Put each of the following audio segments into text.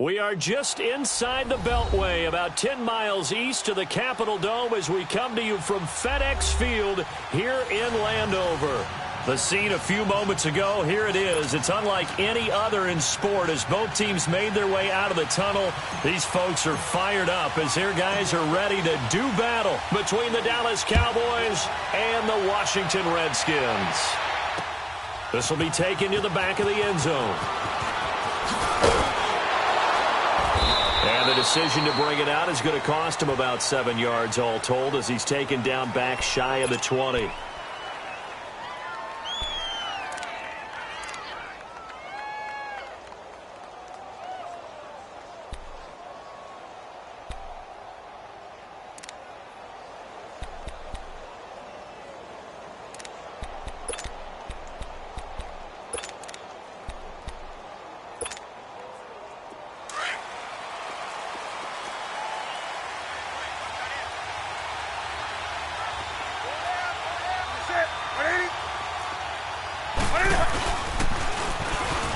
We are just inside the Beltway, about 10 miles east of the Capitol Dome as we come to you from FedEx Field here in Landover. The scene a few moments ago, here it is. It's unlike any other in sport as both teams made their way out of the tunnel. These folks are fired up as their guys are ready to do battle between the Dallas Cowboys and the Washington Redskins. This will be taken to the back of the end zone. And the decision to bring it out is going to cost him about 7 yards all told as he's taken down back shy of the 20.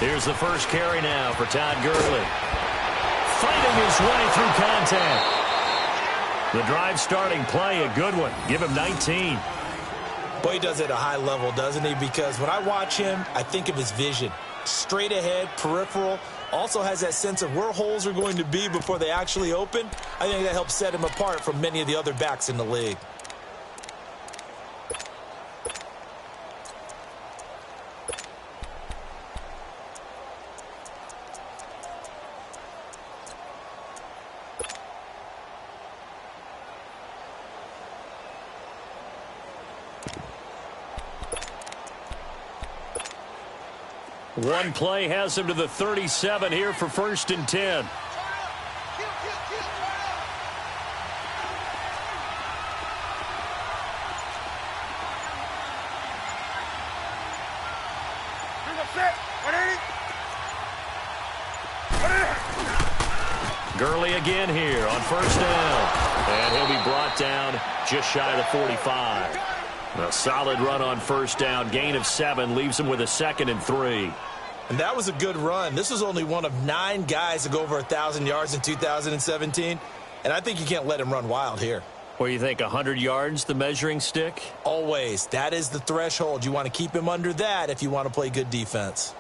Here's the first carry now for Todd Gurley. Fighting his way through contact. The drive starting play, a good one. Give him 19. Boy, he does it at a high level, doesn't he? Because when I watch him, I think of his vision. Straight ahead, peripheral. Also has that sense of where holes are going to be before they actually open. I think that helps set him apart from many of the other backs in the league. One play has him to the 37 here for 1st and 10. Gurley again here on 1st down. And he'll be brought down just shy of the 45. A solid run on 1st down. Gain of 7 leaves him with a 2nd and 3. And that was a good run. This was only one of 9 guys to go over 1,000 yards in 2017. And I think you can't let him run wild here. What do you think, 100 yards, the measuring stick? Always. That is the threshold. You want to keep him under that if you want to play good defense.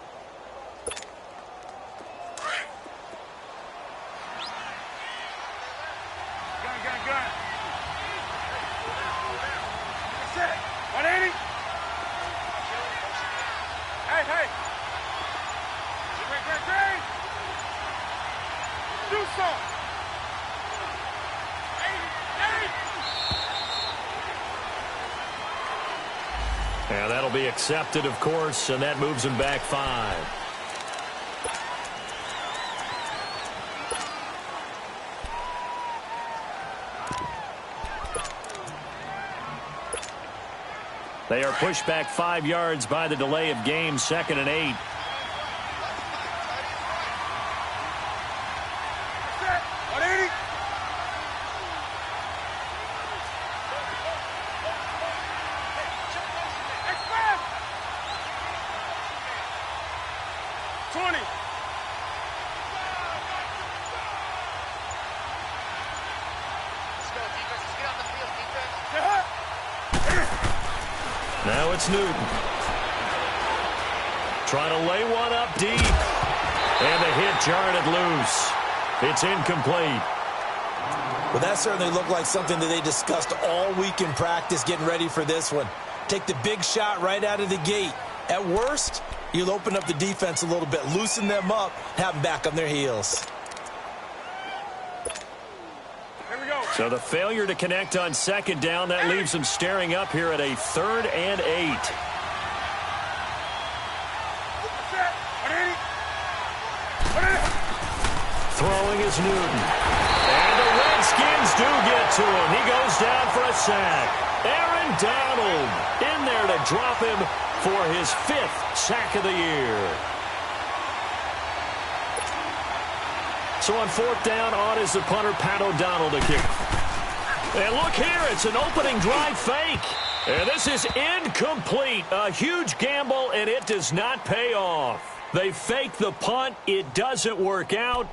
Yeah, that'll be accepted, of course, and that moves him back 5. They are pushed back 5 yards by the delay of game, 2nd and 8. Now it's Newton. Trying to lay one up deep. And the hit jarred it loose. It's incomplete. Well, that certainly looked like something that they discussed all week in practice getting ready for this one. Take the big shot right out of the gate. At worst, you'll open up the defense a little bit, loosen them up, have them back on their heels. So the failure to connect on 2nd down, that leaves him staring up here at a 3rd and 8. Throwing is Newton. And the Redskins do get to him. He goes down for a sack. Aaron Donald in there to drop him for his 5th sack of the year. So on 4th down, on is the punter, Pat O'Donnell, to kick. And look here, it's an opening drive fake. And this is incomplete. A huge gamble, and it does not pay off. They fake the punt. It doesn't work out.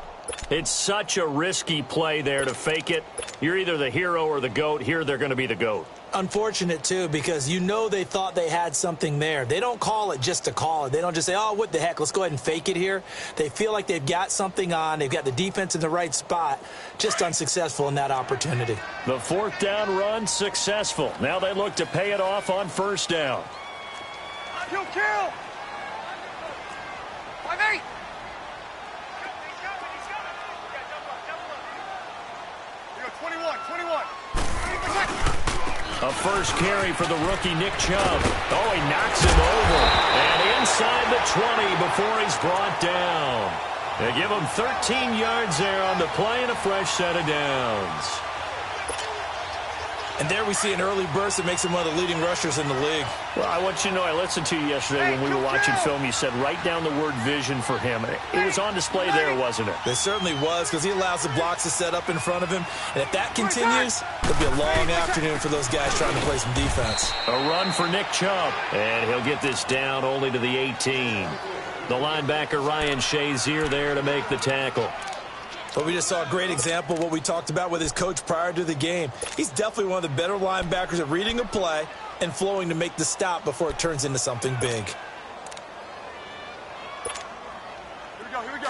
It's such a risky play there to fake it. You're either the hero or the GOAT. Here they're going to be the GOAT. Unfortunate, too, because you know they thought they had something there. They don't call it just to call it. They don't just say, oh, what the heck, let's go ahead and fake it here. They feel like they've got something on. They've got the defense in the right spot. Just unsuccessful in that opportunity. The fourth down run successful. Now they look to pay it off on first down. Kill! 5-8! You got 21. A first carry for the rookie Nick Chubb. Oh, he knocks him over. And inside the 20 before he's brought down. They give him 13 yards there on the play and a fresh set of downs. And there we see an early burst that makes him one of the leading rushers in the league. Well, I want you to know, I listened to you yesterday when we were watching film. You said write down the word vision for him. It was on display there, wasn't it? It certainly was, because he allows the blocks to set up in front of him. And if that continues, it'll be a long afternoon for those guys trying to play some defense. A run for Nick Chubb. And he'll get this down only to the 18. The linebacker Ryan Shazier there to make the tackle. But we just saw a great example of what we talked about with his coach prior to the game. He's definitely one of the better linebackers at reading a play and flowing to make the stop before it turns into something big. Here we go.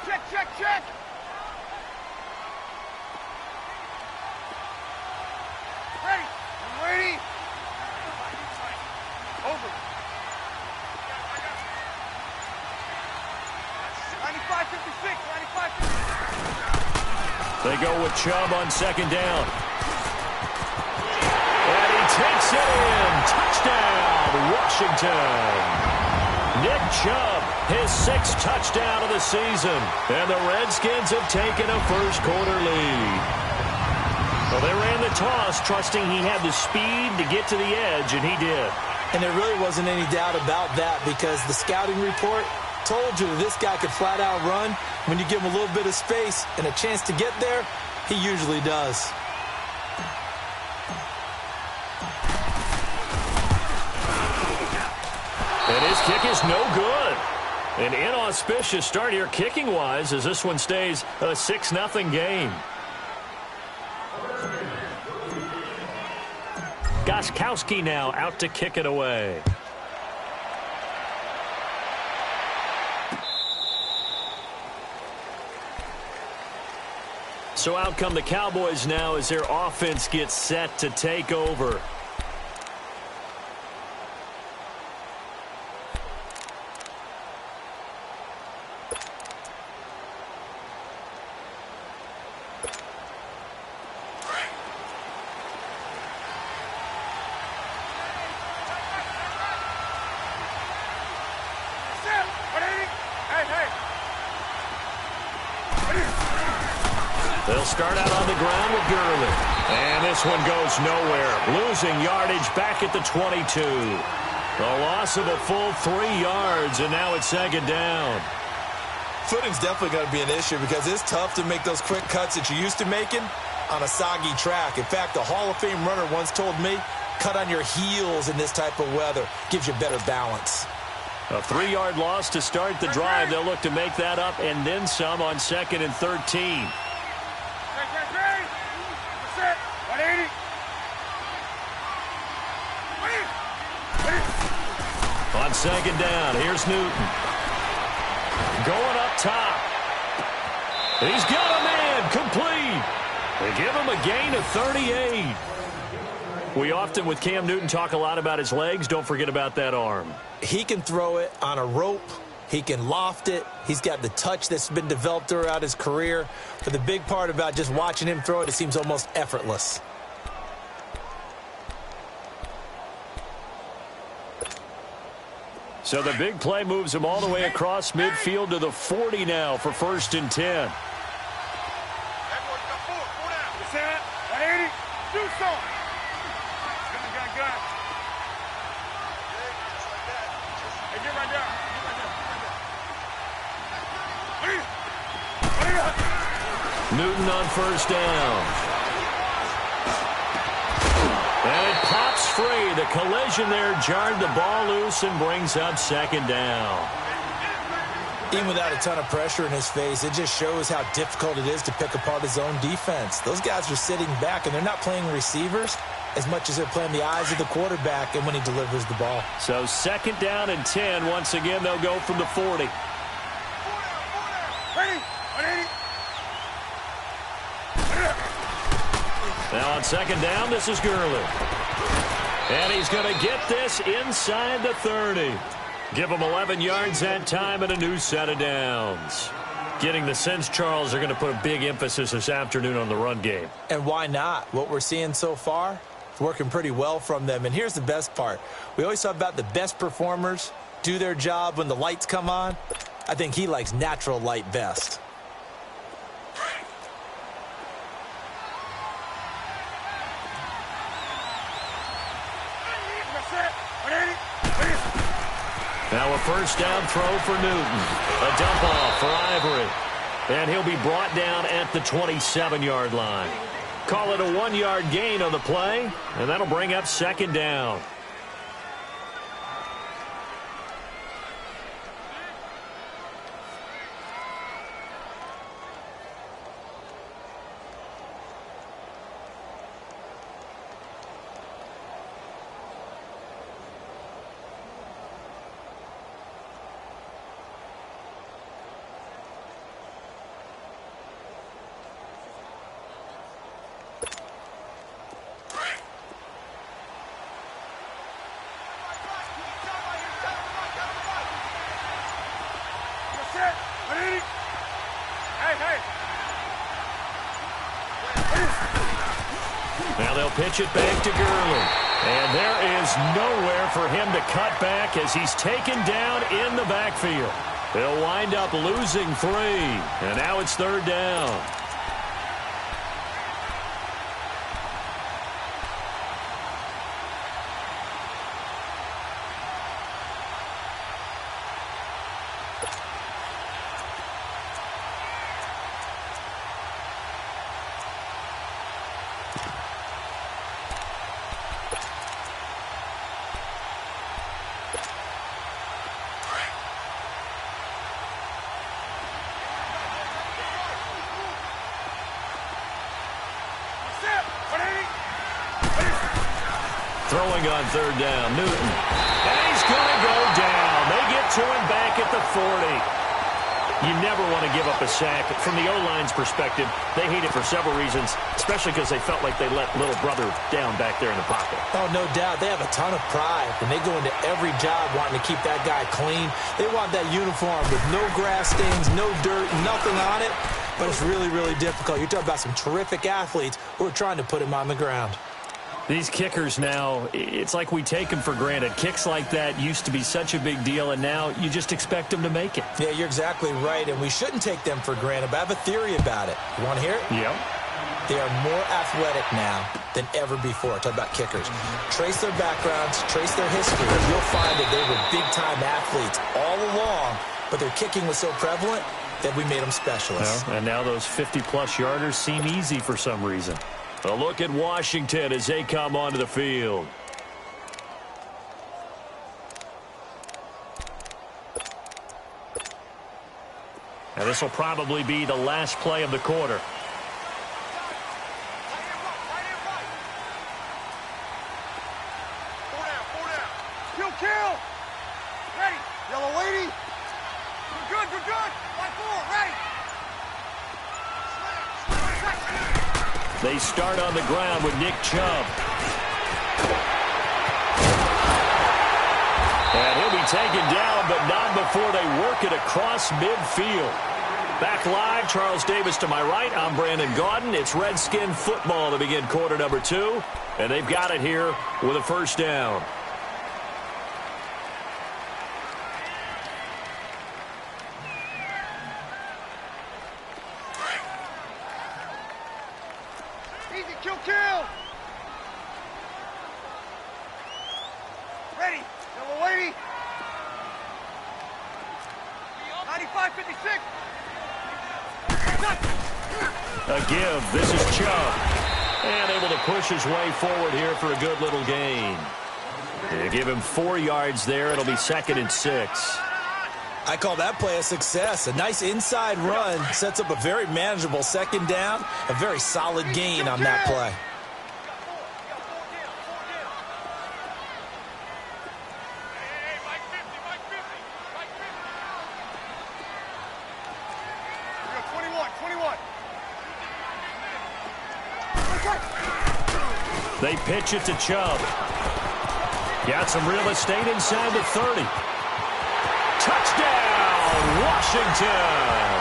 Check. Ready. Over. 95-56. They go with Chubb on second down. And he takes it in. Touchdown, Washington. Nick Chubb, his 6th touchdown of the season. And the Redskins have taken a first-quarter lead. Well, they ran the toss, trusting he had the speed to get to the edge, and he did. And there really wasn't any doubt about that, because the scouting report told you that this guy could flat out run. When you give him a little bit of space and a chance to get there, he usually does. And his kick is no good. An inauspicious start here kicking-wise as this one stays a 6-0 game. Gostkowski now out to kick it away. So out come the Cowboys now as their offense gets set to take over. They'll start out on the ground with Gurley. And this one goes nowhere. Losing yardage back at the 22. The loss of a full 3 yards, and now it's second down. Footing's definitely going to be an issue because it's tough to make those quick cuts that you're used to making on a soggy track. In fact, a Hall of Fame runner once told me, cut on your heels in this type of weather. Gives you better balance. A 3-yard loss to start the drive. They'll look to make that up and then some on 2nd and 13. On second down, here's Newton. Going up top. He's got a man complete. They give him a gain of 38. We often, with Cam Newton, talk a lot about his legs. Don't forget about that arm. He can throw it on a rope. He can loft it. He's got the touch that's been developed throughout his career. But the big part about just watching him throw it, it seems almost effortless. So the big play moves him all the way across midfield to the 40 now for 1st and 10. Newton on first down. And it pops free. The collision there jarred the ball loose and brings up second down. Even without a ton of pressure in his face, it just shows how difficult it is to pick apart his own defense. Those guys are sitting back, and they're not playing receivers as much as they're playing the eyes of the quarterback and when he delivers the ball. So 2nd down and 10. Once again, they'll go from the 40. Ready? 180. Now on 2nd down, this is Gurley. And he's going to get this inside the 30. Give him 11 yards that time and a new set of downs. Getting the sense, Charles, are going to put a big emphasis this afternoon on the run game. And why not? What we're seeing so far, it's working pretty well from them. And here's the best part. We always talk about the best performers do their job when the lights come on. I think he likes natural light best. Now a 1st down throw for Newton. A dump off for Ivory. And he'll be brought down at the 27-yard line. Call it a 1-yard gain on the play, and that'll bring up 2nd down. Now they'll pitch it back to Gurley. And there is nowhere for him to cut back as he's taken down in the backfield. They'll wind up losing 3. And now it's 3rd down. Throwing on 3rd down, Newton. And he's going to go down. They get to him back at the 40. You never want to give up a sack. From the O-line's perspective, they hate it for several reasons, especially because they felt like they let little brother down back there in the pocket. Oh, no doubt. They have a ton of pride, and they go into every job wanting to keep that guy clean. They want that uniform with no grass stains, no dirt, nothing on it. But it's really, really difficult. You're talking about some terrific athletes who are trying to put him on the ground. These kickers now, it's like we take them for granted. Kicks like that used to be such a big deal, and now you just expect them to make it. Yeah, you're exactly right, and we shouldn't take them for granted, but I have a theory about it. You want to hear it? Yeah. They are more athletic now than ever before. Talk about kickers. Trace their backgrounds, trace their history. You'll find that they were big-time athletes all along, but their kicking was so prevalent that we made them specialists. Well, and now those 50-plus yarders seem easy for some reason. A look at Washington as they come onto the field. Now this will probably be the last play of the quarter. Kill! Ready! Yellow lady! Good, good, good! 5-4, ready! They start on the ground with Nick Chubb. And he'll be taken down, but not before they work it across midfield. Back live, Charles Davis to my right. I'm Brandon Gaudin. It's Redskin football to begin quarter number 2. And they've got it here with a 1st down. Kill! Ready! Yellow lady! 95-56! A give. This is Chubb. And able to push his way forward here for a good little gain. They give him 4 yards there. It'll be 2nd and 6. I call that play a success. A nice inside run sets up a very manageable second down, a very solid gain on that play. They pitch it to Chubb. Got some real estate inside the 30. Touchdown, Washington!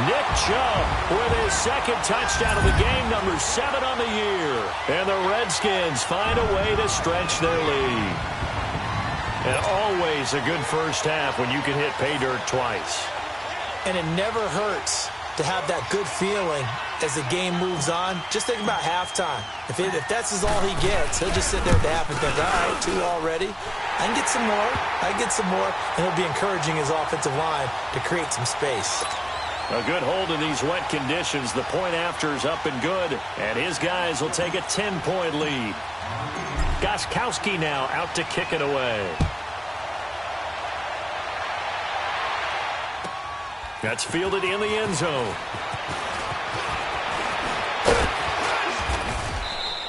Nick Chubb with his second touchdown of the game, number 7 on the year. And the Redskins find a way to stretch their lead. And always a good first half when you can hit pay dirt twice. And it never hurts to have that good feeling as the game moves on. Just think about halftime. If that's all he gets, he'll just sit there at the half and think, all right, 2 already. I can get some more. I can get some more. And he'll be encouraging his offensive line to create some space. A good hold in these wet conditions. The point after is up and good. And his guys will take a 10-point lead. Gostkowski now out to kick it away. That's fielded in the end zone.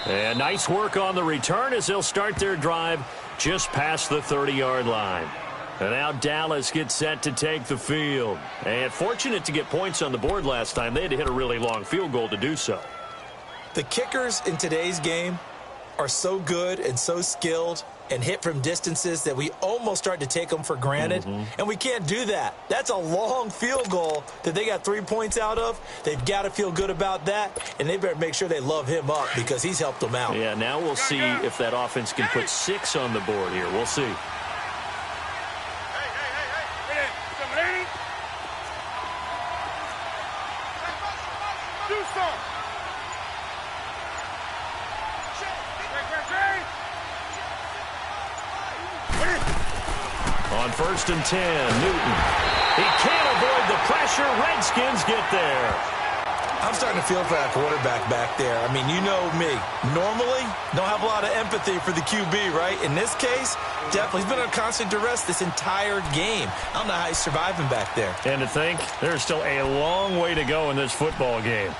And nice work on the return as they'll start their drive just past the 30-yard line. And now Dallas gets set to take the field. And fortunate to get points on the board last time. They had to hit a really long field goal to do so. The kickers in today's game are so good and so skilled and hit from distances that we almost start to take them for granted. And we can't do that. That's a long field goal that they got 3 points out of. They've got to feel good about that, and they better make sure they love him up because he's helped them out. Yeah, now we'll see if that offense can put 6 on the board here. We'll see. On 1st and 10, Newton. He can't avoid the pressure. Redskins get there. I'm starting to feel for that quarterback back there. I mean, you know me. Normally, don't have a lot of empathy for the QB, right? In this case, definitely. He's been under constant duress this entire game. I don't know how he's surviving back there. And to think, there's still a long way to go in this football game.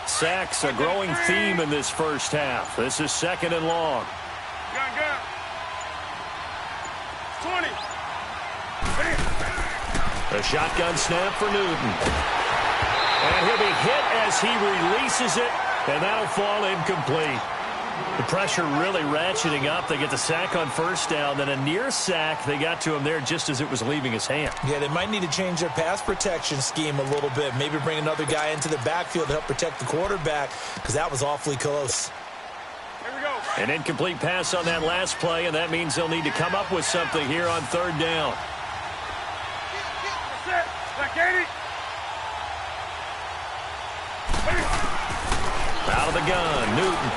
Sacks, a growing theme in this first half. This is 2nd and long. Gun. 20. A shotgun snap for Newton. And he'll be hit as he releases it, and that'll fall incomplete. The pressure really ratcheting up. They get the sack on 1st down, then a near sack. They got to him there just as it was leaving his hand. Yeah, they might need to change their pass protection scheme a little bit. Maybe bring another guy into the backfield to help protect the quarterback because that was awfully close. An incomplete pass on that last play, and that means they'll need to come up with something here on 3rd down. Out of the gun, Newton.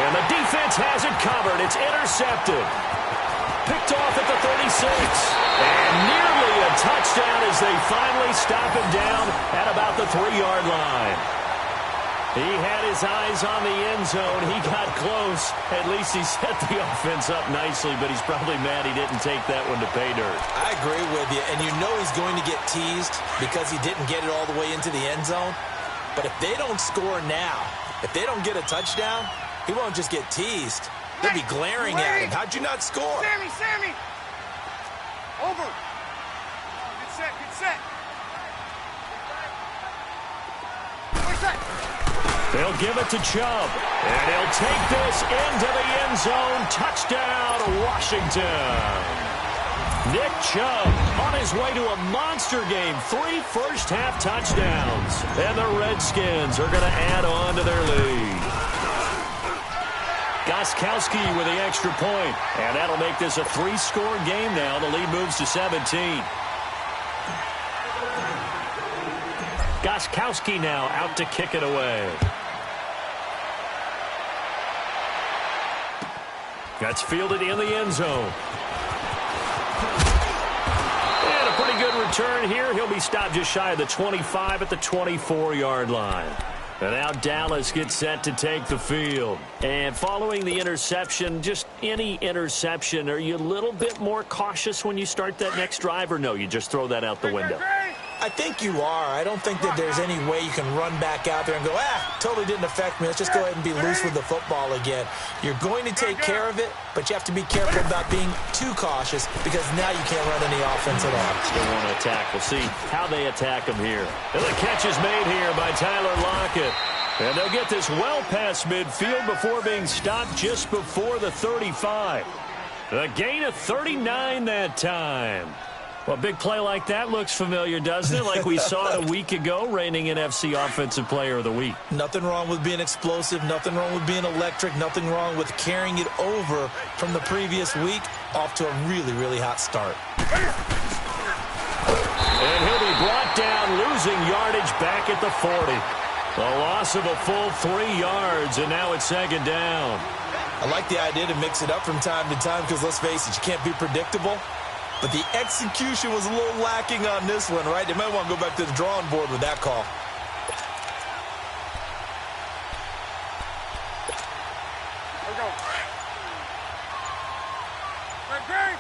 And the defense has it covered. It's intercepted. Picked off at the 36. And nearly a touchdown as they finally stop him down at about the 3-yard line. He had his eyes on the end zone. He got close. At least he set the offense up nicely, but he's probably mad he didn't take that one to pay dirt. I agree with you, and you know he's going to get teased because he didn't get it all the way into the end zone. But if they don't score now, if they don't get a touchdown, he won't just get teased. They'll be glaring at him. How'd you not score? Sammy! Over. Get set. They'll give it to Chubb, and he'll take this into the end zone. Touchdown, Washington. Nick Chubb on his way to a monster game. 3 first-half touchdowns. And the Redskins are going to add on to their lead. Gostkowski with the extra point. And that'll make this a 3-score game now. The lead moves to 17. Gostkowski now out to kick it away. That's fielded in the end zone. And a pretty good return here. He'll be stopped just shy of the 25 at the 24-yard line. And now Dallas gets set to take the field. And following the interception, just any interception, are you a little bit more cautious when you start that next drive, or no, you just throw that out the window? I think you are. I don't think that there's any way you can run back out there and go, totally didn't affect me. Let's just go ahead and be loose with the football again. You're going to take care of it, but you have to be careful about being too cautious because now you can't run any offense at all. Still want to attack. We'll see how they attack him here. And the catch is made here by Tyler Lockett. And they'll get this well past midfield before being stopped just before the 35. A gain of 39 that time. Well, a big play like that looks familiar, doesn't it? Like we saw it a week ago, reigning NFC Offensive Player of the Week. Nothing wrong with being explosive. Nothing wrong with being electric. Nothing wrong with carrying it over from the previous week off to a really, really hot start. And he'll be brought down, losing yardage back at the 40. A loss of a full 3 yards, and now it's second down. I like the idea to mix it up from time to time because, let's face it, you can't be predictable. But the execution was a little lacking on this one, right? They might want to go back to the drawing board with that call. Here we go. Great.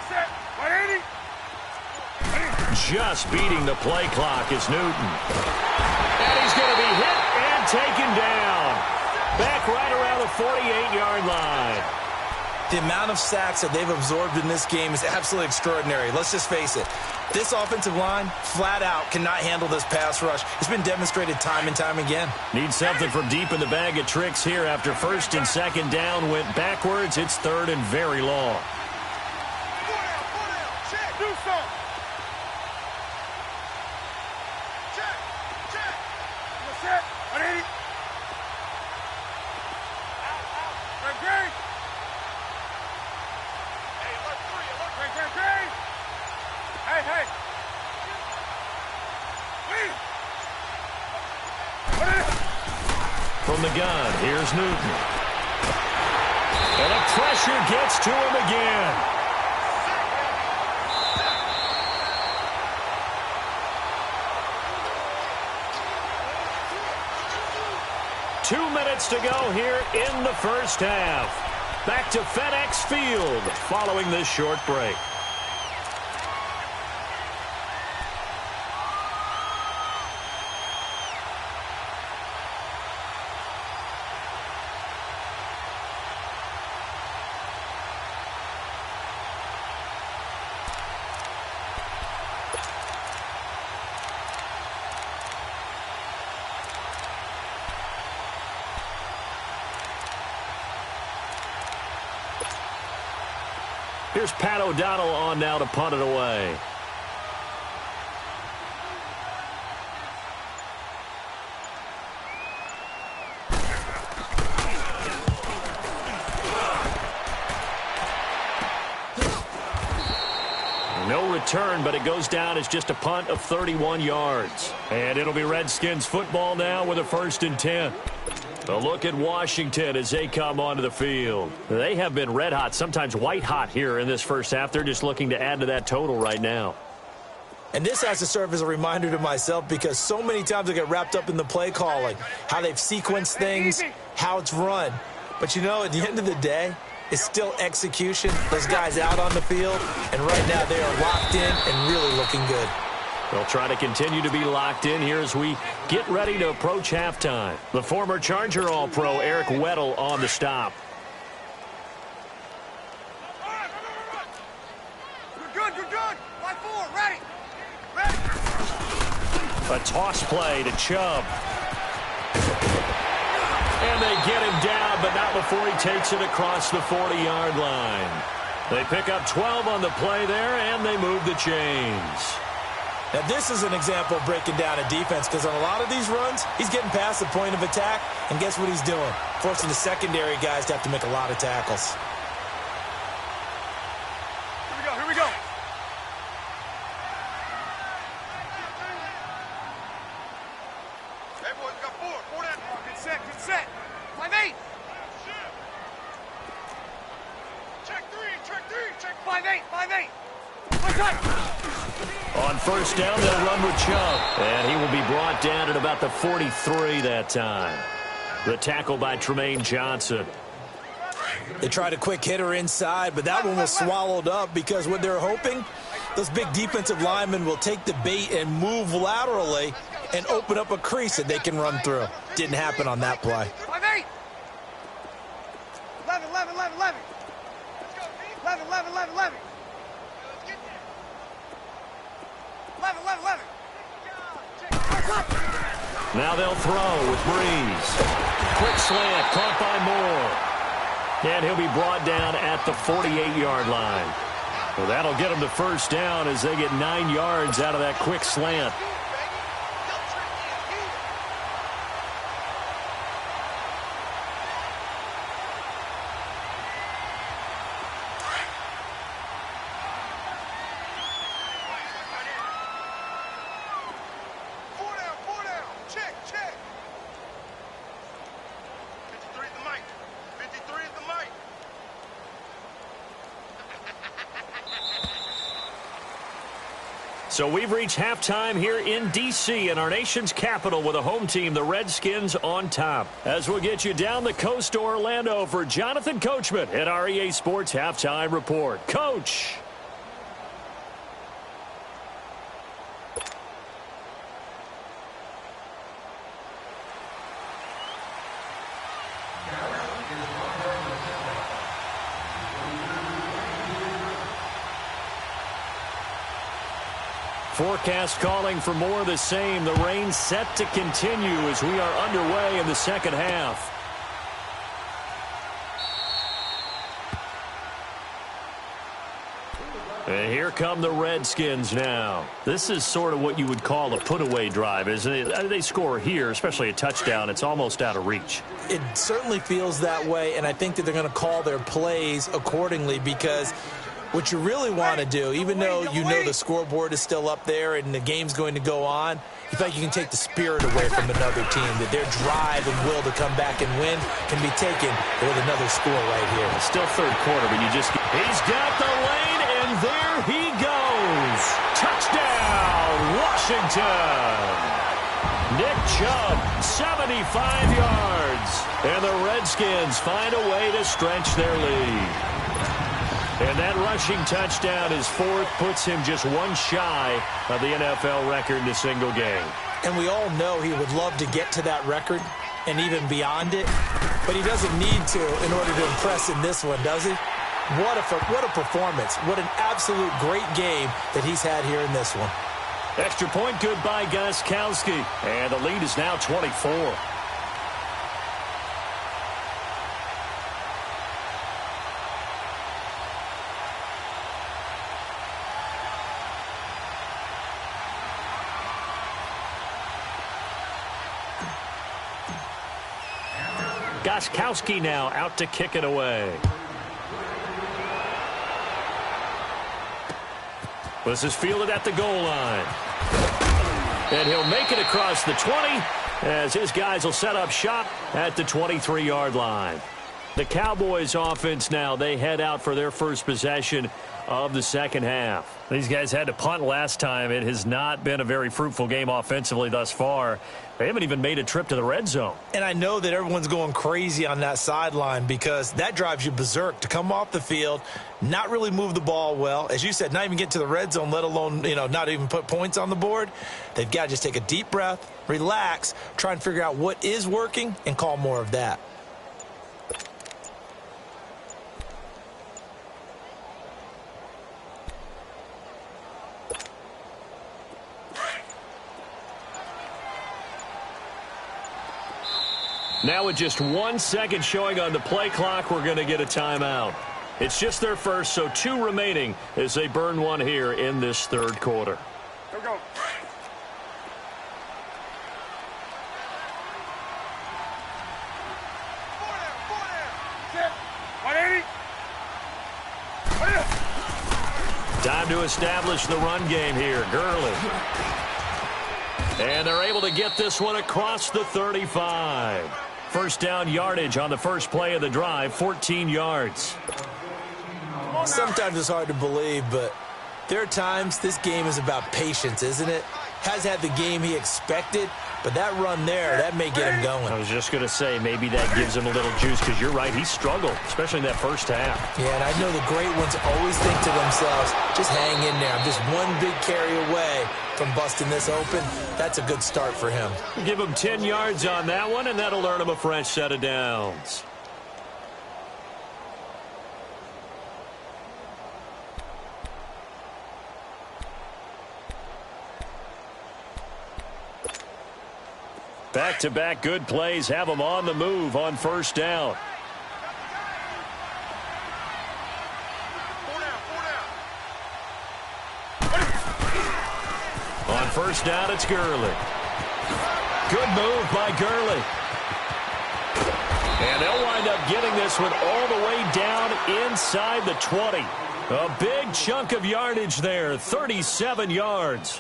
Set. 180. Just beating the play clock is Newton. And he's going to be hit and taken down. Back right around the 48-yard line. The amount of sacks that they've absorbed in this game is absolutely extraordinary. Let's just face it. This offensive line, flat out, cannot handle this pass rush. It's been demonstrated time and time again. Need something from deep in the bag of tricks here. After first and second down went backwards, it's third and very long. Check. Do something. Check. Set. 180. Great. Hey. From the gun, here's Newton. And the pressure gets to him again. Two minutes to go here in the first half. Back to FedEx Field following this short break. Here's Pat O'Donnell on now to punt it away. No return, but it goes down as just a punt of 31 yards. And it'll be Redskins football now with a 1st and 10. A look at Washington as they come onto the field. They have been red hot, sometimes white hot here in this first half. They're just looking to add to that total right now. And this has to serve as a reminder to myself because so many times I get wrapped up in the play calling, how they've sequenced things, how it's run. But, you know, at the end of the day, it's still execution. Those guys out on the field, and right now they are locked in and really looking good. They'll try to continue to be locked in here as we get ready to approach halftime. The former Charger All-Pro Eric Weddle on the stop. Good. 5-4. Ready. A toss play to Chubb. And they get him down, but not before he takes it across the 40-yard line. They pick up 12 on the play there, and they move the chains. Now, this is an example of breaking down a defense because on a lot of these runs, he's getting past the point of attack, and guess what he's doing? Forcing the secondary guys to have to make a lot of tackles. Here we go. Hey, boys, we got 4 down. Good set. 5-8. Check 3. Check 5-8. 1 touch. On first down, they'll run with Chubb. And he will be brought down at about the 43 that time. The tackle by Tremaine Johnson. They tried a quick hitter inside, but that one was swallowed up because what they're hoping, those big defensive linemen will take the bait and move laterally and open up a crease that they can run through. Didn't happen on that play. 5-8. 11, 11, 11, 11. 11, 11, 11, 11. 11, 11, 11. Now they'll throw with Breeze. Quick slant, caught by Moore. And he'll be brought down at the 48-yard line. Well, that'll get them to first down as they get 9 yards out of that quick slant. So we've reached halftime here in D.C. in our nation's capital with a home team, the Redskins, on top. As we'll get you down the coast to Orlando for Jonathan Coachman at our EA Sports Halftime Report. Coach. Forecast calling for more of the same. The rain set to continue as we are underway in the second half. And here come the Redskins now. This is sort of what you would call a put-away drive, isn't it? They score here, especially a touchdown. It's almost out of reach. It certainly feels that way, and I think that they're going to call their plays accordingly because what you really want to do, even though you know the scoreboard is still up there and the game's going to go on, you feel like you can take the spirit away from another team, that their drive and will to come back and win can be taken with another score right here. It's still third quarter, but you just... He's got the lane, and there he goes. Touchdown, Washington. Nick Chubb, 75 yards. And the Redskins find a way to stretch their lead. And that rushing touchdown, his fourth, puts him just one shy of the NFL record in a single game. And we all know he would love to get to that record and even beyond it, but he doesn't need to in order to impress in this one, does he? What a performance. What an absolute great game that he's had here in this one. Extra point good by Gostkowski. And the lead is now 24. Gostkowski now out to kick it away. This is fielded at the goal line. And he'll make it across the 20 as his guys will set up shop at the 23-yard line. The Cowboys offense now, they head out for their first possession of the second half. These guys had to punt last time. It has not been a very fruitful game offensively thus far. They haven't even made a trip to the red zone. And I know that everyone's going crazy on that sideline because that drives you berserk to come off the field, not really move the ball well. As you said, not even get to the red zone, let alone, not even put points on the board. They've got to just take a deep breath, relax, try and figure out what is working and call more of that. Now with just 1 second showing on the play clock, we're going to get a timeout. It's just their first, so 2 remaining as they burn one here in this third quarter. Here we go. Four down. 180. Time to establish the run game here. Gurley. And they're able to get this one across the 35. First down yardage on the first play of the drive, 14 yards. Sometimes it's hard to believe, but There are times this game is about patience, isn't it? Has had the game he expected, but that run there, that may get him going. I was just going to say, maybe that gives him a little juice, because you're right, he struggled, especially in that first half. Yeah, and I know the great ones always think to themselves, just hang in there. I'm just one big carry away from busting this open. That's a good start for him. Give him 10 yards on that one, and that'll earn him a fresh set of downs. Back-to-back good plays have him on the move on first down. On first down, it's Gurley. Good move by Gurley. And they'll wind up getting this one all the way down inside the 20. A big chunk of yardage there, 37 yards.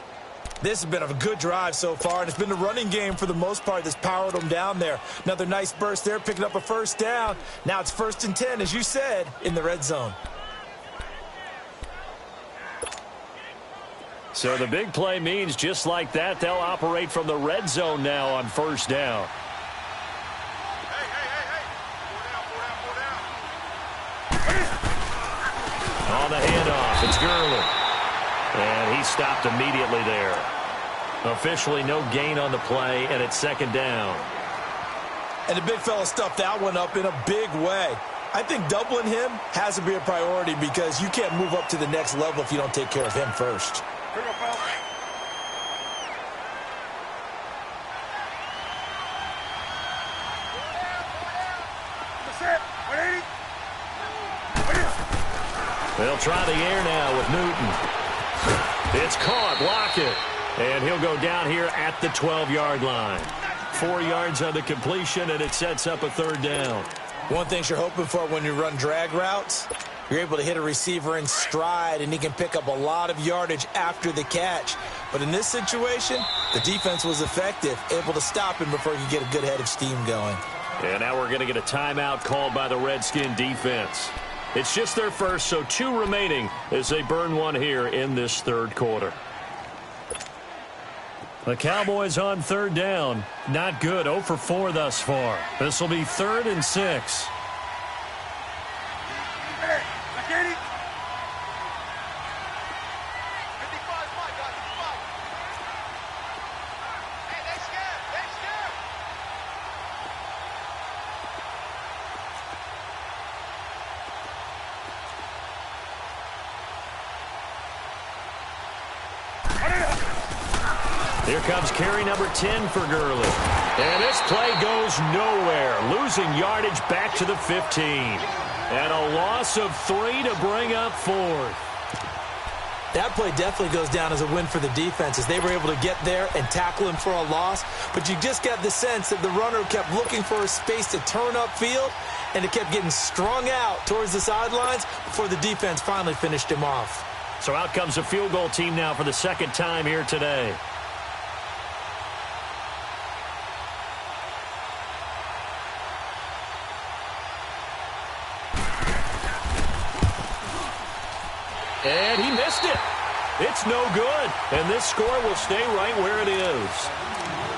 This has been a good drive so far, and it's been the running game for the most part that's powered them down there. Another nice burst there, picking up a first down. Now it's 1st and 10, as you said, in the red zone. So the big play means just like that, they'll operate from the red zone now on first down. On the handoff, it's Gurley. And he stopped immediately there. Officially no gain on the play, and it's 2nd down. And the big fella stuffed that one up in a big way. I think doubling him has to be a priority because you can't move up to the next level if you don't take care of him first. Here we go, Phil. They'll try the air now with Newton. It's caught, block it. And he'll go down here at the 12-yard line. 4 yards on the completion, and it sets up a 3rd down. One thing you're hoping for when you run drag routes, you're able to hit a receiver in stride, and he can pick up a lot of yardage after the catch. But in this situation, the defense was effective, able to stop him before he could get a good head of steam going. And now we're going to get a timeout called by the Redskin defense. It's just their first, so 2 remaining as they burn one here in this 3rd quarter. The Cowboys on 3rd down. Not good. 0 for 4 thus far. This will be 3rd and 6. Here comes carry number 10 for Gurley. And this play goes nowhere. Losing yardage back to the 15. And a loss of 3 to bring up 4th. That play definitely goes down as a win for the defense as they were able to get there and tackle him for a loss. But you just got the sense that the runner kept looking for a space to turn upfield, and it kept getting strung out towards the sidelines before the defense finally finished him off. So out comes a field goal team now for the 2nd time here today. And he missed it. It's no good. And this score will stay right where it is.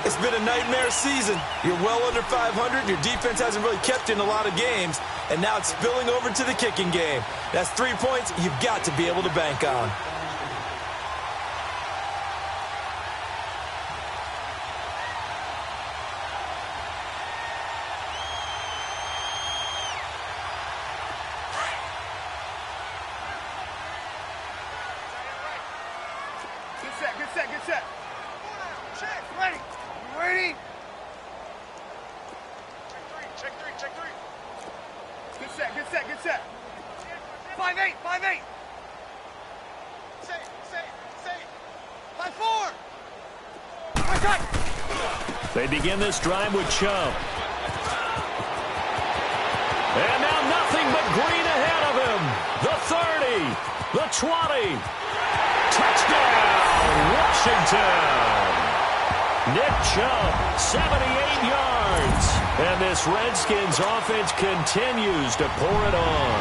It's been a nightmare season. You're well under 500. Your defense hasn't really kept in a lot of games. And now it's spilling over to the kicking game. That's 3 points you've got to be able to bank on. Good set. Check, ready. You ready? Check three. Good set. 5-8. Safe. 5-4. They begin this drive with Chubb. And now nothing but green ahead of him. The 30, the 20. Touchdown, Washington. Nick Chubb, 78 yards. And this Redskins offense continues to pour it on.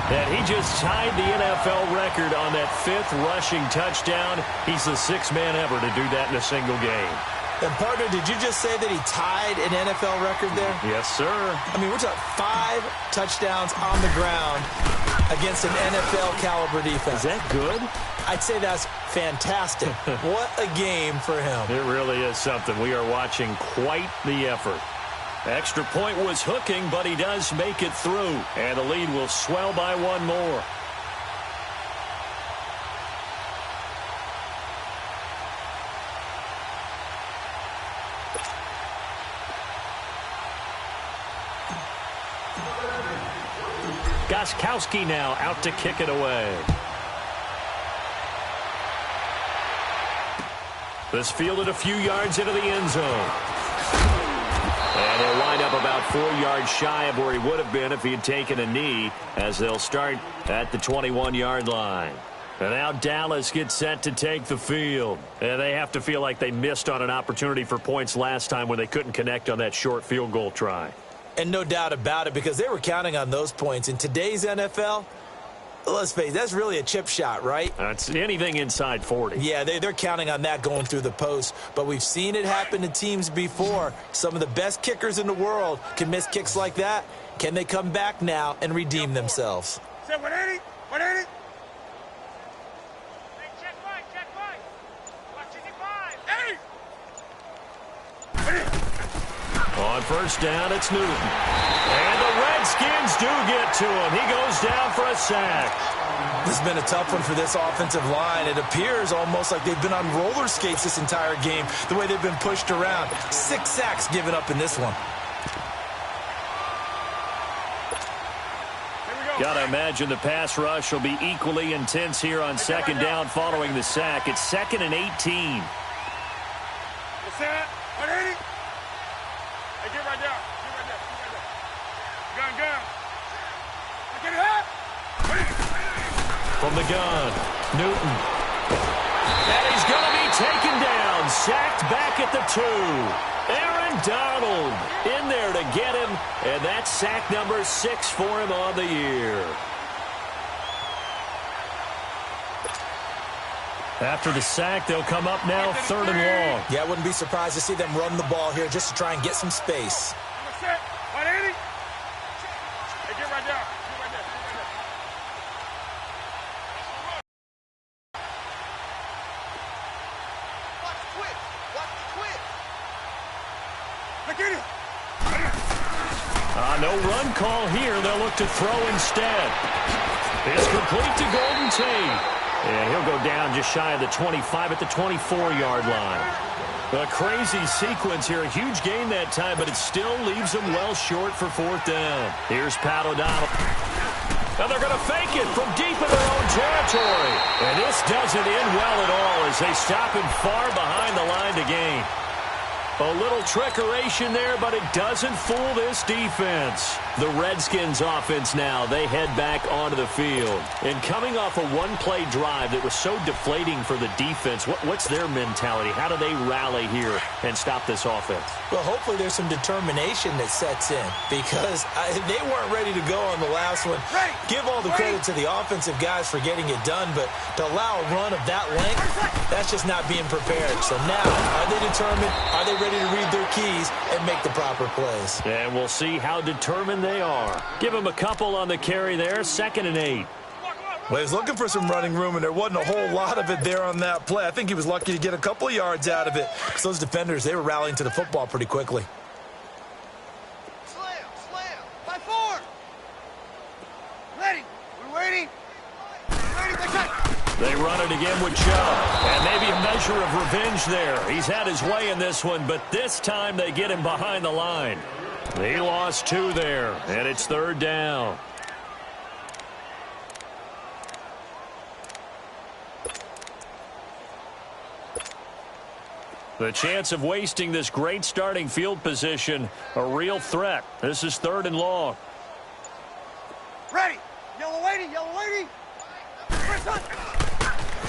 And he just tied the NFL record on that 5th rushing touchdown. He's the 6th man ever to do that in a single game. And, partner, did you just say that he tied an NFL record there? Yes, sir. I mean, we're talking 5 touchdowns on the ground against an NFL-caliber defense. Is that good? I'd say that's fantastic. What a game for him. It really is something. We are watching quite the effort. Extra point was hooking, but he does make it through. And the lead will swell by 1 more. Gostkowski now out to kick it away. This fielded a few yards into the end zone. And he'll wind up about 4 yards shy of where he would have been if he had taken a knee, as they'll start at the 21-yard line. And now Dallas gets set to take the field. And they have to feel like they missed on an opportunity for points last time when they couldn't connect on that short field goal try. And no doubt about it, because they were counting on those points. In today's NFL, let's face it, that's really a chip shot, right? That's anything inside 40. Yeah, they're counting on that going through the post. But we've seen it happen to teams before. Some of the best kickers in the world can miss kicks like that. Can they come back now and redeem themselves? Say 180, 180. Hey, check right. Watch it, 5. Hey! On first down, it's Newton. And the Redskins do get to him. He goes down for a sack. This has been a tough one for this offensive line. It appears almost like they've been on roller skates this entire game, the way they've been pushed around. 6 sacks given up in this one. Got to imagine the pass rush will be equally intense here on second down following the sack. It's 2nd and 18. What's that? 180. Hey, get right down. Gun. Get it up. From the gun, Newton. And he's going to be taken down. Sacked back at the 2. Aaron Donald in there to get him. And that's sack number 6 for him on the year. After the sack, they'll come up now 3rd and long. Yeah, I wouldn't be surprised to see them run the ball here just to try and get some space. 180. Hey, get right down. Watch the twitch. Look at it. No run call here. They'll look to throw instead. It's complete to Golden Tate. And he'll go down just shy of the 25 at the 24-yard line. A crazy sequence here. A huge gain that time, but it still leaves them well short for 4th down. Here's Pat O'Donnell. And they're going to fake it from deep in their own territory. And this doesn't end well at all as they stop him far behind the line to gain. A little trickeration there, but it doesn't fool this defense. The Redskins offense now, they head back onto the field. And coming off a one-play drive that was so deflating for the defense, what's their mentality? How do they rally here and stop this offense? Well, hopefully there's some determination that sets in because they weren't ready to go on the last one. Give all the credit to the offensive guys for getting it done, but to allow a run of that length, that's just not being prepared. So now, are they determined? Are they ready to read their keys and make the proper plays? And we'll see how determined they are. Give them a couple on the carry there, 2nd and 8. Well, he was looking for some running room, and there wasn't a whole lot of it there on that play. I think he was lucky to get a couple of yards out of it because those defenders, they were rallying to the football pretty quickly. Slam. 5-4. Ready. We're waiting. They run it again with Chubb. And maybe a measure of revenge there. He's had his way in this one, but this time they get him behind the line. They lost 2 there, and it's 3rd down. The chance of wasting this great starting field position, a real threat. This is 3rd and long. Ready. Yellow lady.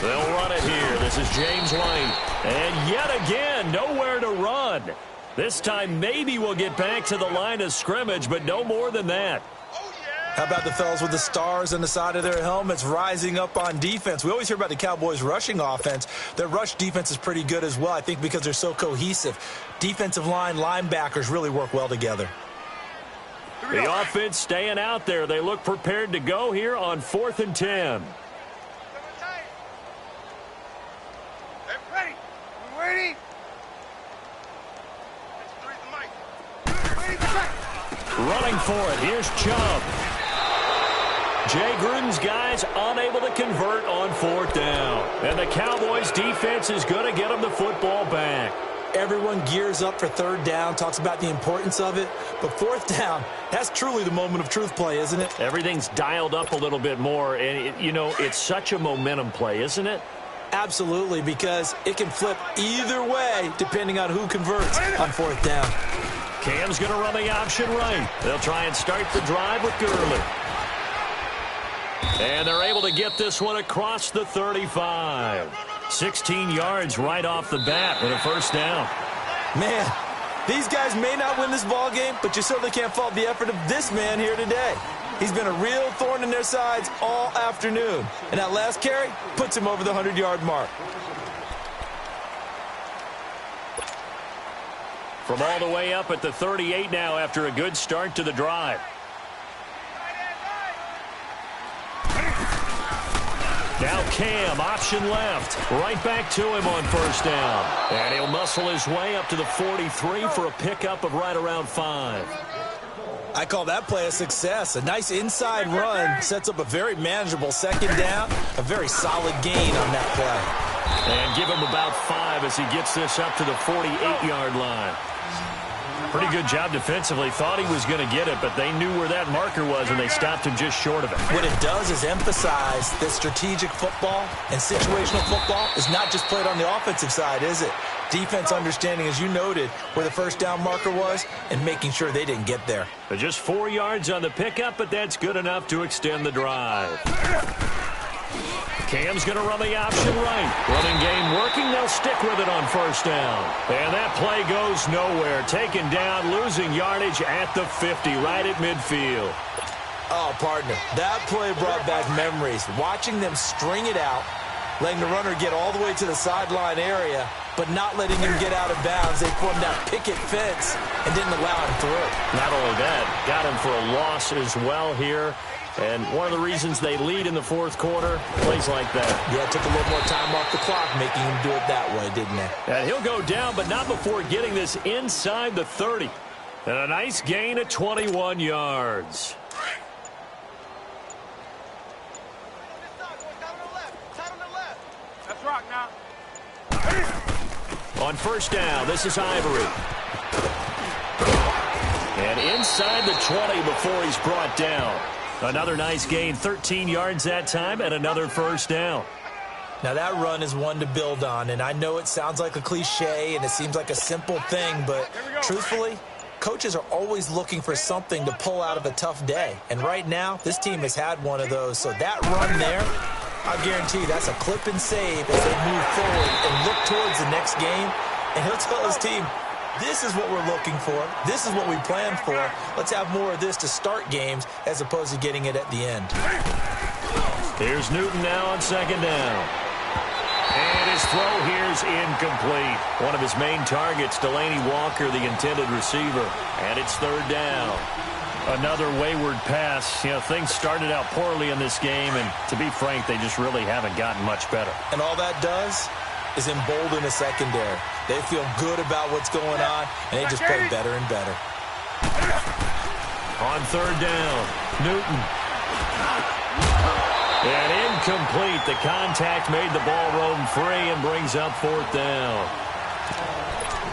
They'll run it here. This is James White. And yet again, nowhere to run. This time maybe we'll get back to the line of scrimmage, but no more than that. How about the fellas with the stars on the side of their helmets rising up on defense? We always hear about the Cowboys' rushing offense. Their rush defense is pretty good as well, I think, because they're so cohesive. Defensive line, linebackers really work well together. The offense staying out there. They look prepared to go here on 4th and 10. Ready. We're waiting. Running for it. Here's Chubb. Jay Gruden's guys unable to convert on 4th down. And the Cowboys defense is going to get them the football back. Everyone gears up for 3rd down, talks about the importance of it. But 4th down, that's truly the moment of truth play, isn't it? Everything's dialed up a little bit more. And, it's such a momentum play, isn't it? Absolutely, because it can flip either way depending on who converts on 4th down. Cam's going to run the option right. They'll try and start the drive with Gurley. And they're able to get this one across the 35. 16 yards right off the bat with a 1st down. Man, these guys may not win this ball game, but you certainly can't fault the effort of this man here today. He's been a real thorn in their sides all afternoon. And that last carry puts him over the 100-yard mark. From all the way up at the 38 now after a good start to the drive. Now Cam, option left. Right back to him on 1st down. And he'll muscle his way up to the 43 for a pickup of right around 5. I call that play a success. A nice inside run sets up a very manageable 2nd down. A very solid gain on that play. And give him about 5 as he gets this up to the 48-yard line. Pretty good job defensively. Thought he was going to get it, but they knew where that marker was, and they stopped him just short of it. What it does is emphasize that strategic football and situational football is not just played on the offensive side, is it? Defense understanding, as you noted, where the 1st down marker was and making sure they didn't get there. Just 4 yards on the pickup, but that's good enough to extend the drive. Cam's going to run the option right. Running game working. They'll stick with it on 1st down. And that play goes nowhere. Taken down, losing yardage at the 50, right at midfield. Oh, partner, that play brought back memories. Watching them string it out, letting the runner get all the way to the sideline area, but not letting him get out of bounds. They formed that picket fence and didn't allow him through. Not only that, got him for a loss as well here. And one of the reasons they lead in the 4th quarter, plays like that. Yeah, it took a little more time off the clock, making him do it that way, didn't it? And he'll go down, but not before getting this inside the 30. And a nice gain of 21 yards. Let's rock now. On 1st down, this is Ivory. And inside the 20 before he's brought down. Another nice gain, 13 yards that time, and another 1st down. Now, that run is one to build on, and I know it sounds like a cliche and it seems like a simple thing, but truthfully, coaches are always looking for something to pull out of a tough day. And right now, this team has had one of those. So that run there, I guarantee that's a clip and save as they move forward and look towards the next game. And he'll tell his team, this is what we're looking for. This is what we planned for. Let's have more of this to start games as opposed to getting it at the end. Here's Newton now on 2nd down. And his throw here's incomplete. One of his main targets, Delaney Walker, the intended receiver. And it's 3rd down. Another wayward pass. Things started out poorly in this game, and to be frank, they just really haven't gotten much better. And all that does is embolden the secondary. They feel good about what's going on, and they just play better and better. On 3rd down, Newton. And incomplete. The contact made the ball roam free and brings up 4th down.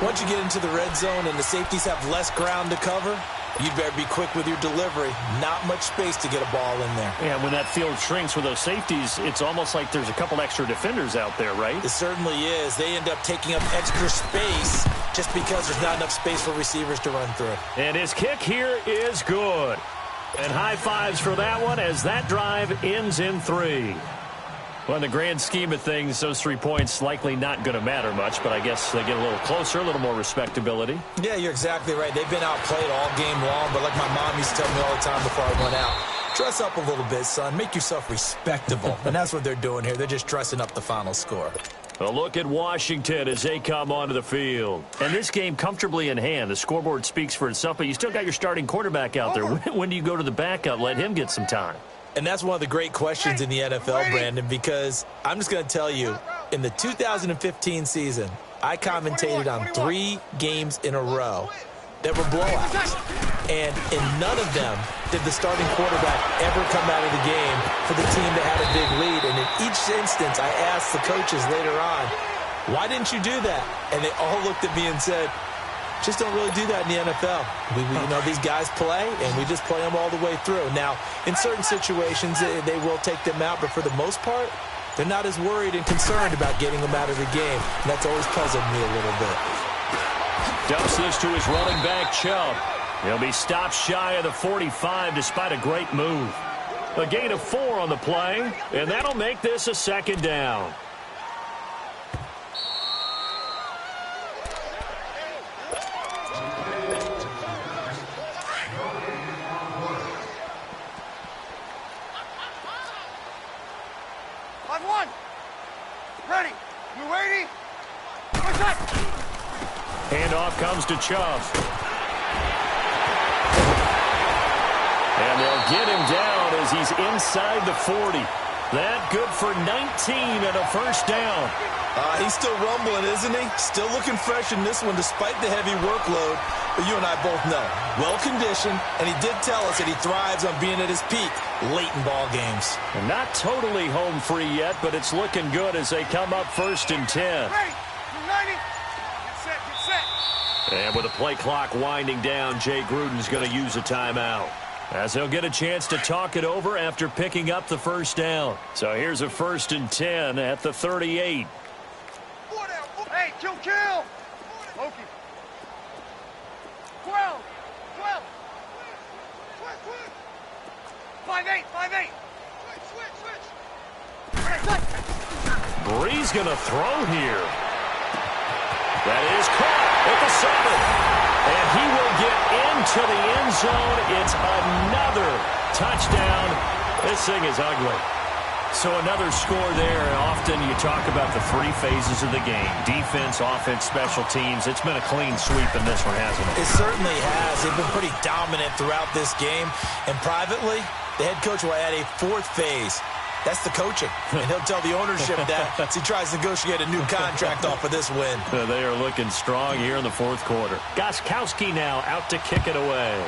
Once you get into the red zone and the safeties have less ground to cover, you'd better be quick with your delivery. Not much space to get a ball in there. Yeah, when that field shrinks with those safeties, it's almost like there's a couple extra defenders out there, right? It certainly is. They end up taking up extra space just because there's not enough space for receivers to run through. And his kick here is good. And high fives for that one as that drive ends in 3. Well, in the grand scheme of things, those 3 points likely not going to matter much, but I guess they get a little closer, a little more respectability. Yeah, you're exactly right. They've been outplayed all game long, but like my mom used to tell me all the time before I went out, Dress up a little bit, son. Make yourself respectable. And that's what they're doing here. They're just dressing up the final score. A look at Washington as they come onto the field. And this game comfortably in hand. The scoreboard speaks for itself, but you still got your starting quarterback out there. When do you go to the backup? Let him get some time. And that's one of the great questions in the NFL, Brandon, because I'm just going to tell you, in the 2015 season, I commentated on 3 games in a row that were blowouts. And in none of them did the starting quarterback ever come out of the game for the team that had a big lead. And in each instance, I asked the coaches later on, why didn't you do that? And they all looked at me and said, just don't really do that in the NFL. You know, these guys play, and we just play them all the way through. Now, in certain situations, they will take them out, but for the most part, they're not as worried and concerned about getting them out of the game. And that's always puzzled me a little bit. Dumps this to his running back, Chubb. He'll be stopped shy of the 45 despite a great move. A gain of 4 on the play, and that'll make this a second down. On 1. Ready. You waiting? What's that? Handoff comes to Chubb. And they'll get him down as he's inside the 40. That good for 19 and a first down. He's still rumbling, isn't he? Still looking fresh in this one despite the heavy workload. But you and I both know, well-conditioned, and he did tell us that he thrives on being at his peak late in ball games. And not totally home free yet, but it's looking good as they come up 1st and 10. Ready. You ready? Get set. Get set. And with the play clock winding down, Jay Gruden's going to use a timeout, as he'll get a chance to talk it over after picking up the first down. So here's a 1st and 10 at the 38. Hey, kill. Loki. 12. 5-8. Switch. Bree's going to throw here. That is caught at the 7. And he will get into the end zone. It's another touchdown. This thing is ugly. So another score there. Often you talk about the 3 phases of the game. Defense, offense, special teams. It's been a clean sweep in this one, hasn't it? It certainly has. They've been pretty dominant throughout this game. And privately, the head coach will add a 4th phase. That's the coaching. And he'll tell the ownership that as he tries to negotiate a new contract off of this win. They are looking strong here in the 4th quarter. Gostkowski now out to kick it away.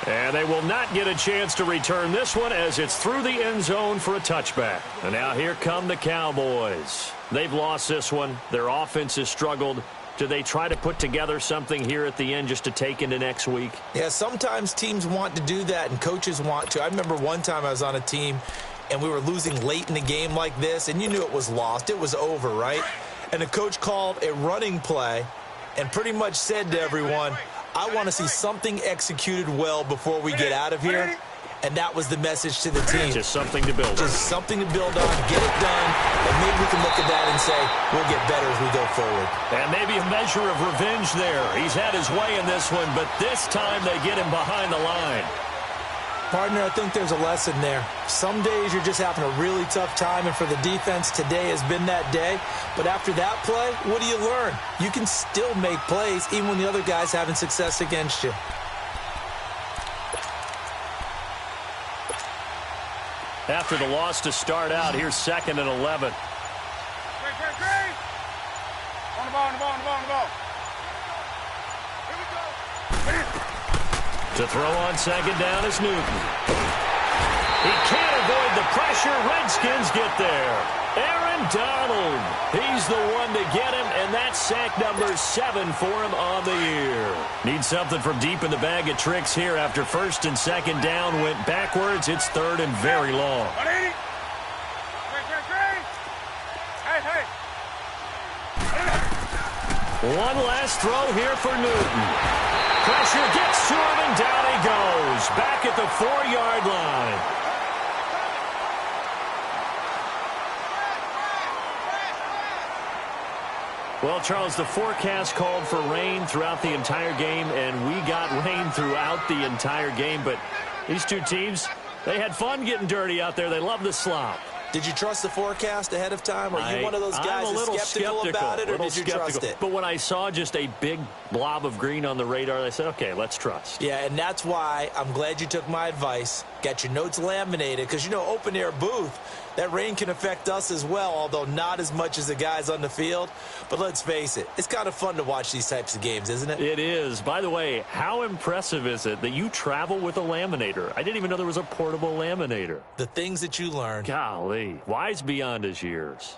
And they will not get a chance to return this one as it's through the end zone for a touchback. And now here come the Cowboys. They've lost this one. Their offense has struggled. Do they try to put together something here at the end just to take into next week? Yeah, sometimes teams want to do that and coaches want to. I remember one time I was on a team and we were losing late in the game like this, and you knew it was lost. It was over, right? And the coach called a running play and pretty much said to everyone, I want to see something executed well before we get out of here. And that was the message to the team. Just something to build on. Just something to build on, get it done, and maybe we can look at that and say, we'll get better as we go forward. And maybe a measure of revenge there. He's had his way in this one, but this time they get him behind the line. Partner, I think there's a lesson there. Some days you're just having a really tough time, and for the defense, today has been that day. But after that play, what do you learn? You can still make plays even when the other guy's having success against you. After the loss to start out, here's 2nd and 11. Great. On the ball. Here we go. To throw on 2nd down is Newton. He can't avoid the pressure. Redskins get there. Aaron Donald. He's the one to get him, and that's sack number 7 for him on the year. Need something from deep in the bag of tricks here after 1st and 2nd down went backwards. It's 3rd and very long. 180. Hey. One last throw here for Newton. Pressure gets to him, and down he goes. Back at the 4-yard line. Well, Charles, the forecast called for rain throughout the entire game, and we got rain throughout the entire game. But these two teams, they had fun getting dirty out there. They love the slop. Did you trust the forecast ahead of time? Are you one of those guys that's skeptical about it, or did you trust it? But when I saw just a big blob of green on the radar, I said, okay, let's trust. Yeah, and that's why I'm glad you took my advice. Got your notes laminated, because, you know, open-air booth, that rain can affect us as well, although not as much as the guys on the field. But let's face it, it's kind of fun to watch these types of games, isn't it? It is. By the way, how impressive is it that you travel with a laminator? I didn't even know there was a portable laminator. The things that you learn. Golly, wise beyond his years.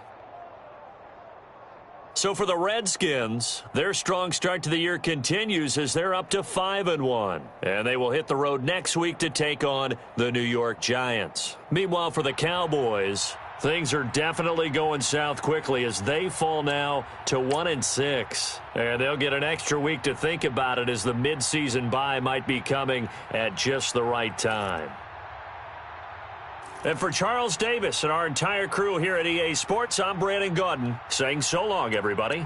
So for the Redskins, their strong start to the year continues as they're up to 5-1. And they will hit the road next week to take on the New York Giants. Meanwhile, for the Cowboys, things are definitely going south quickly as they fall now to 1-6. And they'll get an extra week to think about it as the midseason bye might be coming at just the right time. And for Charles Davis and our entire crew here at EA Sports, I'm Brandon Gaudin saying so long, everybody.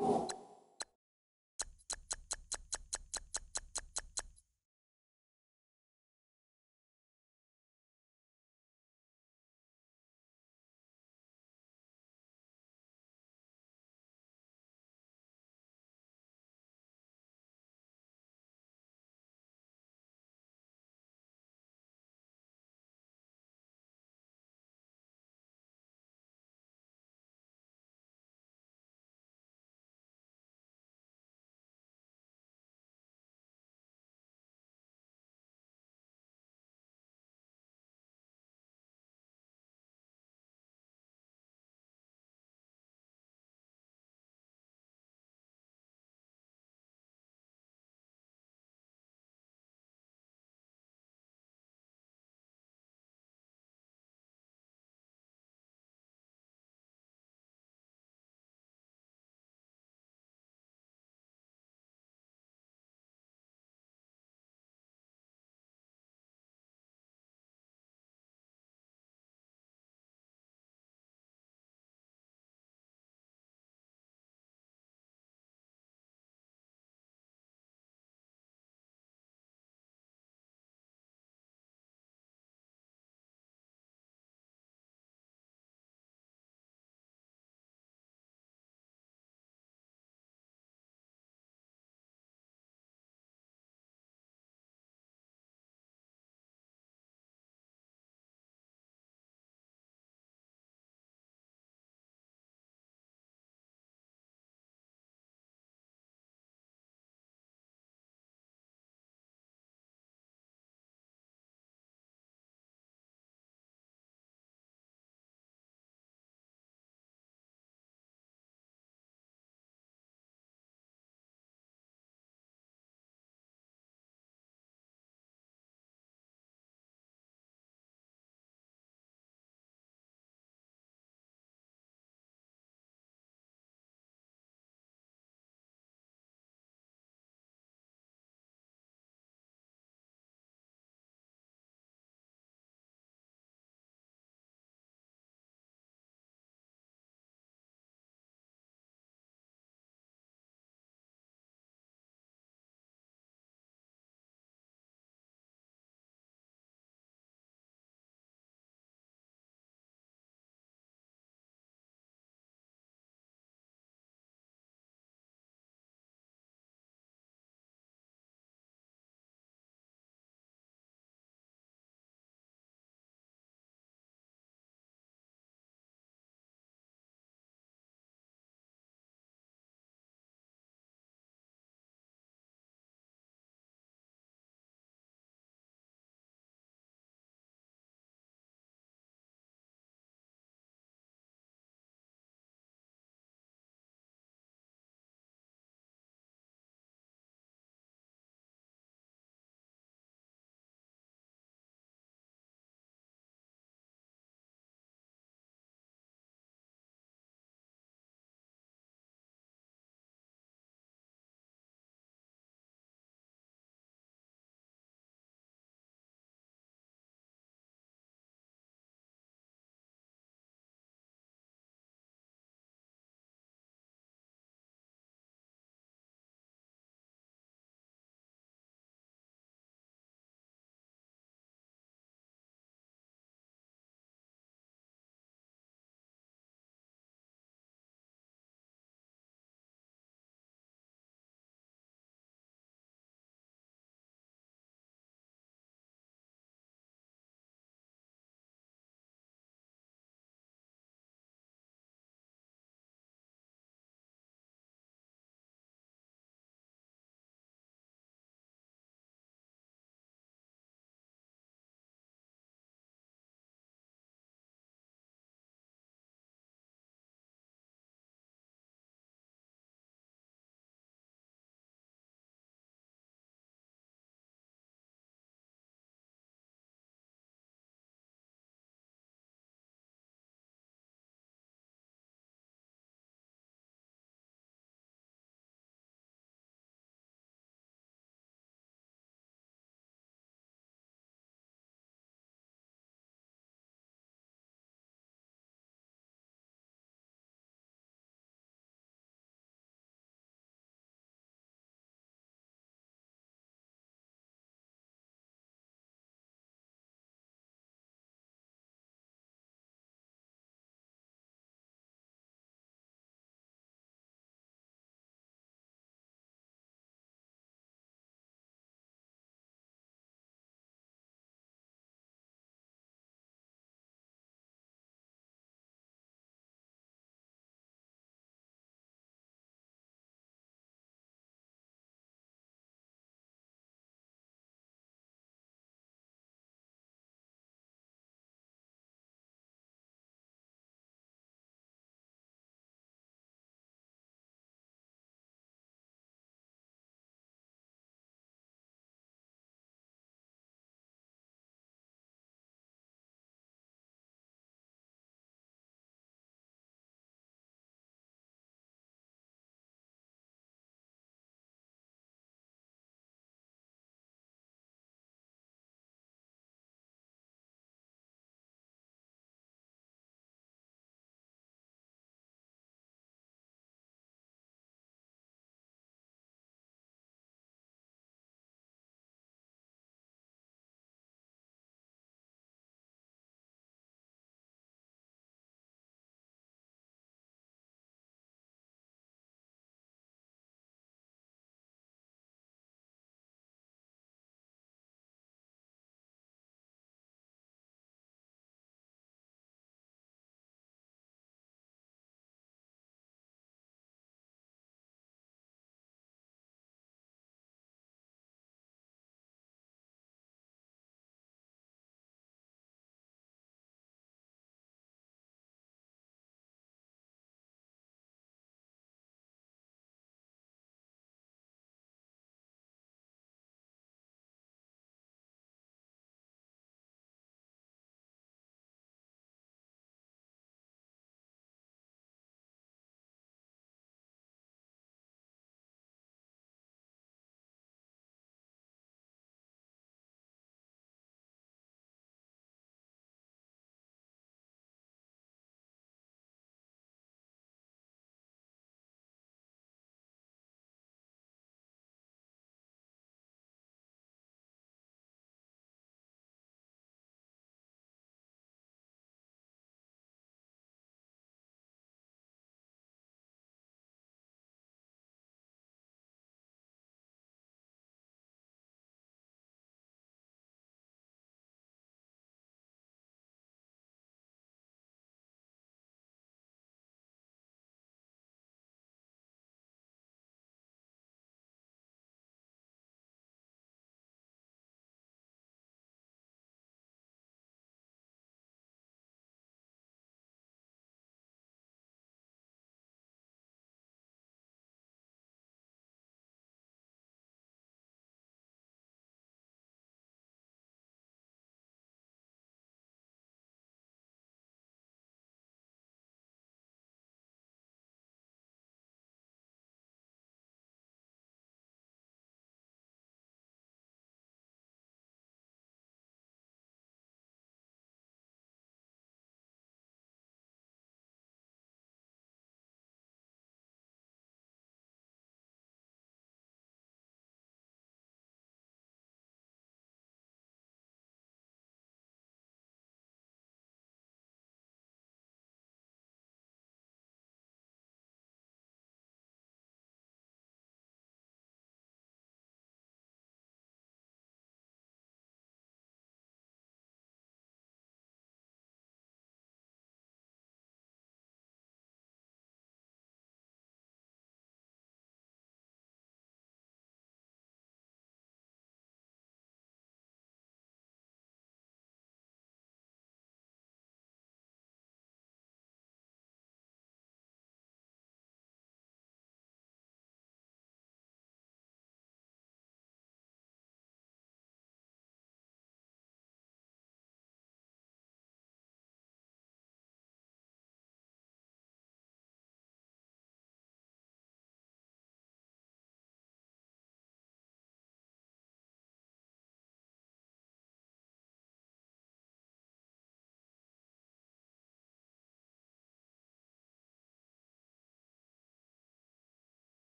it.